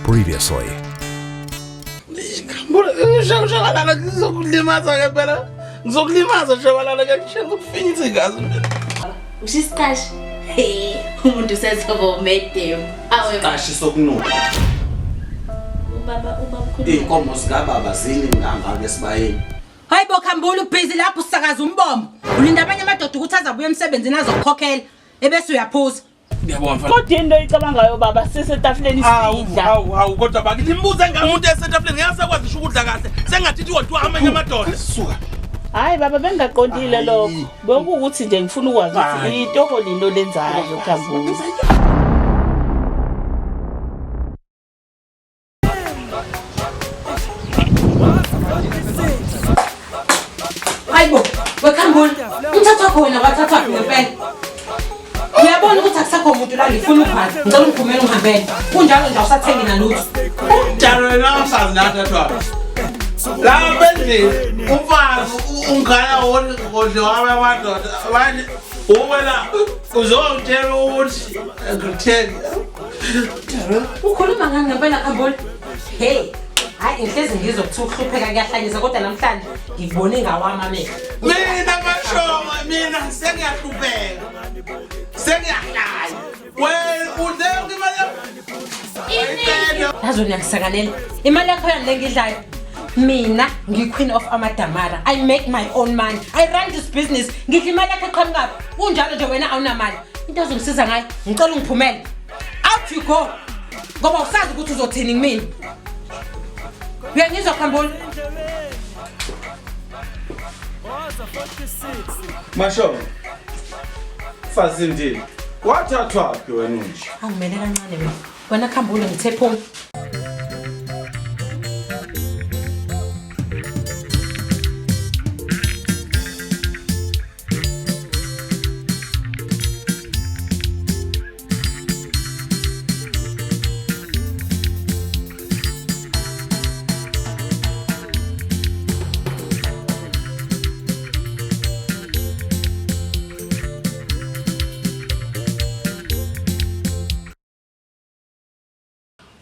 Previously. Usisitashi. Hey, umuntu usezobo medem. Awe sokunuka. Ubaba mkhulu. Inkomo zikababa zini ngangake sibayeni. Hayibo Khambula ubhizi lapho usakaza umbombo. Ulinda abanye amadoda ukuthi azabuya emsebenzini azokhokhela ebese uyaphuza. Ngiyabona mfana. Kodwa into icabangayo baba sisetafuleni isidla. Hawu kodwa bakilimbuze ngamuntu esetafuleni ngiyasakwazi usho ukudla kahle. Sengathi wonke amanye amadoda. Suka. Hayi baba bengaqondile lokho. Bekuwukuthi nje ngifuna ukwazi ukuthi itoko lino lenzayo Khambula. Hayibo, weKhambula. Umthatha khona wathatha ngempela. Ngiyabona ukuthi akusakho umuntu la ngifuna ukubhala. Ngicela ungiphumele ungihambele. Kunjalo nje awusathengi nalutho. Njalo wena umfazi nathathwa. La bendle umfazi ungana wonke wamadoda. Abanye ubela uzongitshela ukuthi ngithengi. Ukhuluma ngani ngempela Khambula? Hey, hayi inhlezi ngizokuthuka ukuhlupheka kuyahlanyisa kodwa namhlanje ngikubone ngawami amehlo. Mina mashonga mina sengiyahlupheka. Sengiyahlala. Wena udle imali. Yazo ngiyakusakalela. Imali yakho yale ngidlayo. Mina ngiqueen of amadamara. I make my own money. I run this business. Ngidla imali yakho eqhamuka. Kunjalo nje wena awunamali. Into ozongisiza ngayo, ngicela ungiphumele. Out you go. Ngoba usazi ukuthi uzothini kimi. Uyangizwa Khambula? Mashonga. Fazi ndini. Wathathwa phi wena nje? Angimele kancane wena. Wena Khambula ngithe phuma.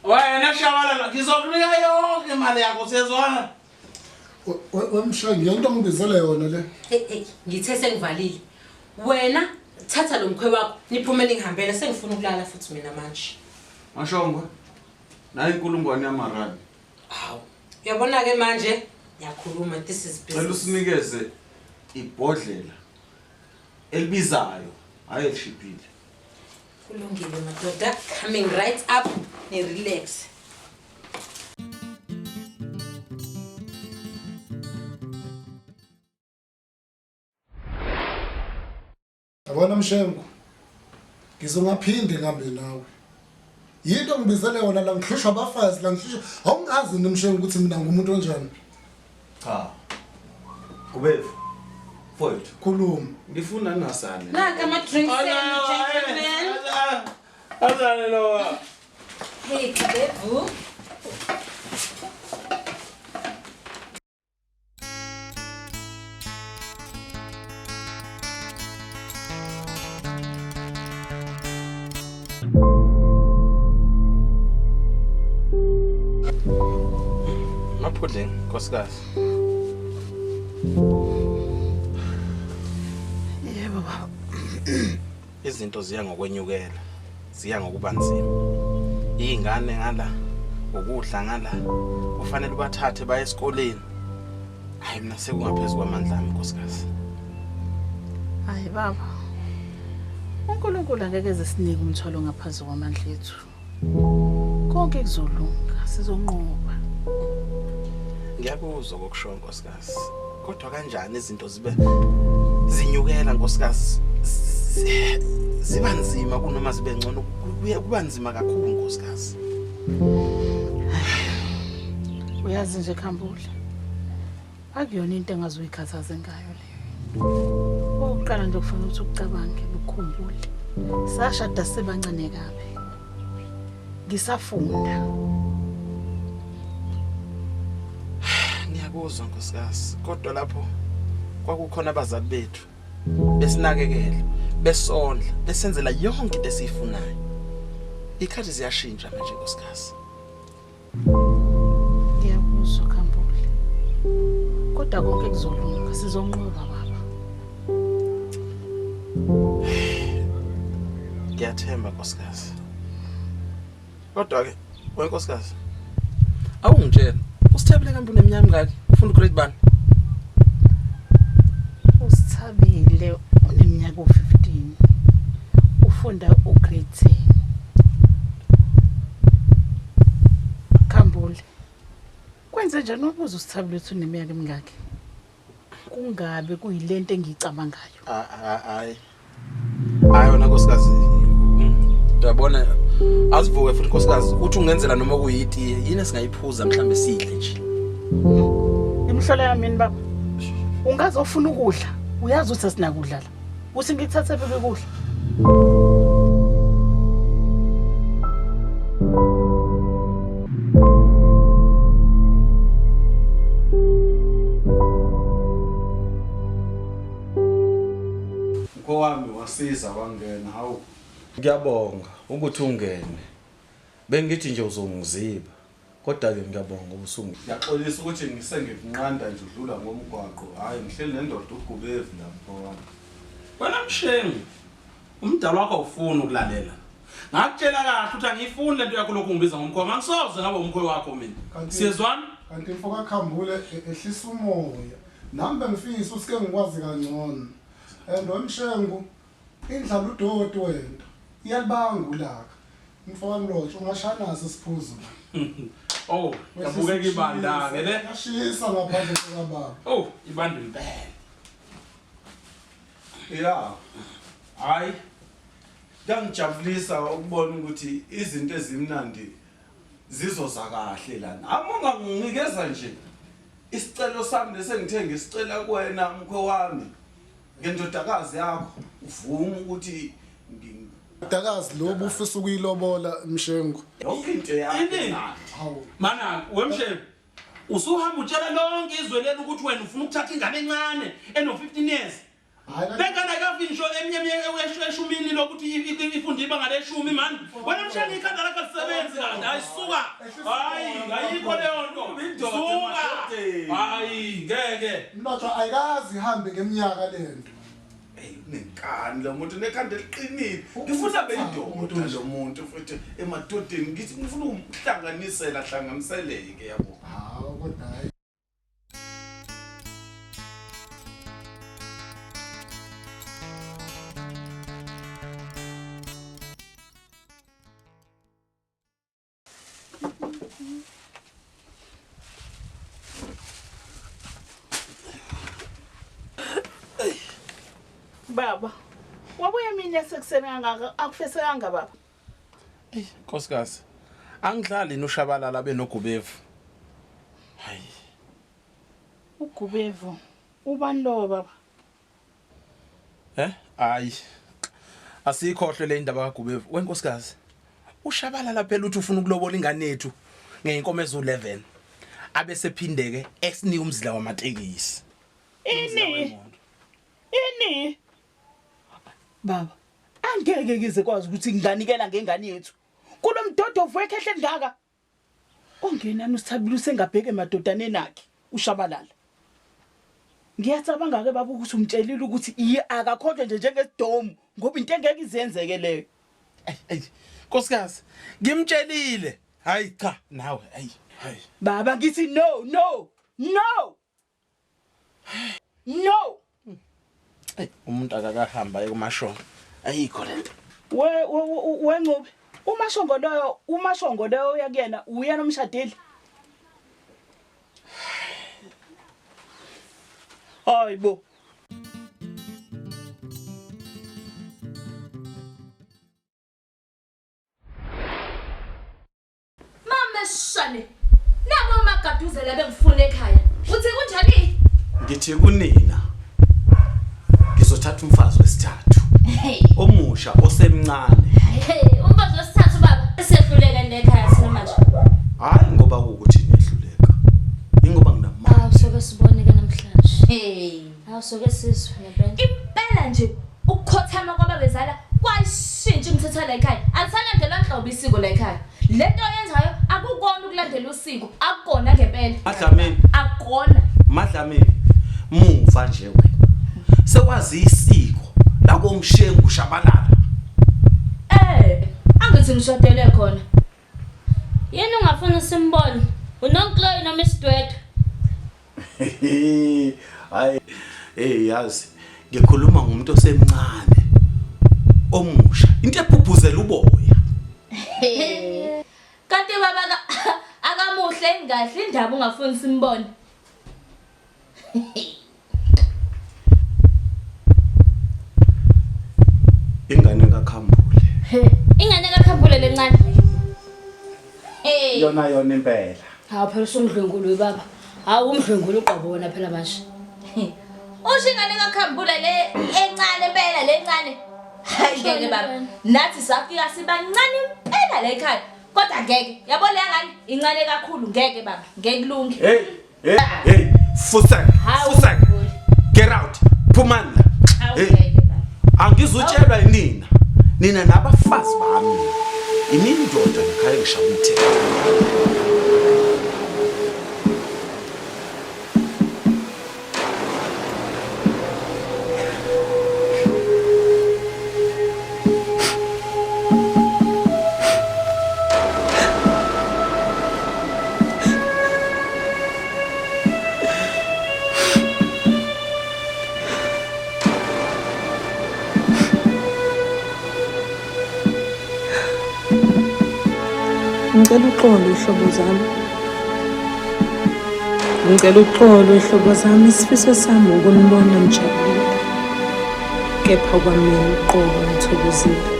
Wena shabalala ngizokunika yonke imali yakho sezwana. Wemsha ngiyonto ngibizele yona le. Ngithe sengivalile. Wena thatha lo mkhwe wakho niphumele ngihambele sengifuna ukulala futhi mina manje. Mashonga. Nayi inkulungwane yamarandi. Hawu. Uyabona ke manje yakhuluma this is Cela business. usinikeze ibhodlela elibizayo hayi elishipile. Kulungile madoda, coming right up and relax. Yabona Mshengu. Ngizongaphinde ngihambe nawe. Yinto ngibizele yona la ngihlushwa abafazi la ngihlushwa. Awungazi nomshengu ukuthi mina ngumuntu onjani. Cha. Kubefu. Foyt. Khuluma. Ngifuna nasane. Naka ama drinks gentlemen. Azane lo. Hey, Kabevu. Maphudleng nkosikazi. Yebo baba. Izinto ziya ngokwenyukela. Ziya ngokuba nzima. Izingane ngala ukudla ngala kufanele ubathathe baye esikoleni. Hayi mina sekungaphezulu kwamandla ami nkosikazi. Hayi baba. uNkulunkulu angeke esinike umthwalo ngaphansi kwamandla ethu. Konke kuzolunga, sizonqoba. Ngiyakuzwa kokusho nkosikazi. Kodwa kanjani izinto zibe zinyukela nkosikazi? Ziba nzima kunoma zibe ngcono kuba nzima kakhulu nkosikazi. Uyazi nje Khambula. Akuyona into engazoyikhathaza ngayo leyo. Oqala nje kufanele ukuthi ucabange ukukhumbule. Sashada sebancane kabi. Ngisafunda. Ngiyakuzwa nkosikazi, kodwa lapho kwakukhona abazali bethu besinakekela, besondla, besenzela yonke into esiyifunayo. Ikhathi ziyashintsha manje nkosikazi. kodwa konke kuzolunga sizonqoba baba. Ngiyathemba nkosikazi. Kodwa ke wenkosikazi awungitshela usithabile kambe unemnyama ngaki ufunda grade bani? Usithabile uneminyaka u15 ufunda ugrade 10. Khambule kwenze njani ubuza usithabile uthi uneminyaka emingaki? Kungabe kuyilento engiyicabangayo. Hayi wena nkosikazi uyabona azivuke futhi nkosikazi uthi ungenzela noma kuyitiye yini esingayiphuza mhlambe sidle nje. Imhlola yami yini baba? Ungaze ufuna ukudla uyazi ukuthi asinakudlala. Uthi ngikuthathe pheke kudla. Mkhowami wasiza wangena hawu. Ngiyabonga ukuthi ungene. Bengithi nje uzongiziba. Kodwa ke ngiyabonga ubusungu. Ngiyaxolisa ukuthi ngisengikunqanda nje udlula ngomgwaqo. Hayi ngihleli nendoda uGubevu lapho wami. Wena mshengu umdala wakho ufuna ukulalela. Ngakutshela kahle ukuthi angifuni lento yakho lokhu ngibiza ngomkhwa. Angisoze ngabe umkhwe wakho mina. Siyezwana? Kanti mfoka Khambule ehlisa umoya. Nami bengifisa usike ngikwazi kangcono. Wemshengu indlala udoti wena. Iyalibanga ulaka. Mfoka Mlotsho ungashana naso siphuzo. Oh, yabukeka ibanda ke le. Yashisa ngaphandle kwababa. Oh, ibanda impela. Yeah. Hayi. Ngangijabulisa ukubona ukuthi izinto ezimnandi zizoza kahle lana. Amunga nginikeza nje isicelo sami lesengithe ngisicela kuwena mkhwe wami. Ngendodakazi yakho uvuma ukuthi Dakazi lobu ufisa ukuyilobola Mshengu. yonke into yakho. Hawu. Mana, wemshengu usuhamba utshela lonke izwe lelo ukuthi wena ufuna ukuthatha ingane encane eno15 years. Bengana kafinisho eminyaka eshumini lokuthi ifunde ibanga leshumi man. Wena mshana ikhanda lakho lisebenzi kanti ayisuka. Hayi, ayikho leyo nto. Suka. Hayi, ngeke. Mlotsho ayikazi ihambe ngeminyaka lento. Nenkani lo muntu nekhanda eliqinile. Ngifuna beyindoda lo muntu futhi emadodeni ngithi ngifuna ukuhlanganisela hlanganiseleke yabo. Hawu kodwa hayi. Baba, wabuya mina sekuseni kangaka akufesekanga baba. Nkosikazi angidlali noshabalala benoGubevu. Hayi. uGubevu ubani lo baba? Hayi. Asikhohle le indaba kaGubevu. Wenkosikazi. Ushabalala phela uthi ufuna ukulobola ingane yethu ngeenkomo ezi11. Abe sephindeke esinika umzila wamatekisi. Ini? Baba, angeke ngize kwazi ukuthi nginganikela ngengane yethu. Kulo mdodo uveke ehle ngaka. Ongenani usithabile usengabheke emadodane nakhe ushabalala. Ngiyacabanga ke baba ukuthi umtshelile ukuthi akakhohlwe nje njengesidomu ngoba into engeke izenzeke leyo. Nkosikazi, ngimtshelile. Hayi cha, nawe hayi. Baba ngithi no. Umuntu akakahamba ekumashongo. Ayikho lento. Wenqobi. Umashongo loyo yakuyena uyena umshadeli. Hayibo. Mama shane. Nabo magaduzela bengifuna ekhaya. Uthi kunjani? Ngithi kunina ngizothatha umfazi wesithathu. Omusha osemncane. Umfazi wesithathu baba esehluleka nekhaya sina manje. Hayi ngoba ukuthi niyehluleka. Ingoba nginamali. Awusoke siboneke namhlanje. Awusoke sizwe nebrand. Impela nje ukukhothama kwababezala kwashintsha umthetho la ekhaya. Alisalandelwa nhlobo isiko la ekhaya. Lento yenzayo akukona ukulandela usiko, akukona ngempela. Madlamini. Akukona. Madlamini. muva nje wena sekwazi isiko la komshengu ushabalala. Angithi ngishadele khona. Yena ungafuna simbone. Unonkloyi noma isidwedwe. Hayi yazi ngikhuluma ngumuntu osemncane omusha into ephuphuzela uboya. Kanti baba akamuhle engahle indaba ungafuni simbone. Ingane kaKhambule. Ingane kaKhambule lencane. Yona impela. Hawu phela usumdlwengulu baba. Hawu umdlwengulu uqobo wona phela manje. Usho ingane kaKhambule le encane impela lencane. Hayi ngeke baba. Nathi safika sibancane impela la ekhaya. Kodwa ngeke. Yabo le ngane incane kakhulu ngeke baba. Ngeke kulunge. Hey, Fusak. Get out. Phumana. Hey. Angizutshelwa yinina. Nina nabafazi bami. Imini ndoda ekhaya ngishaya umthetho. Ngicela uxolo ihlobo zami. Ngicela uxolo ihlobo zami, isifiso sami ukunibona nijabule. Kepha kwami uqobo ngithokozile.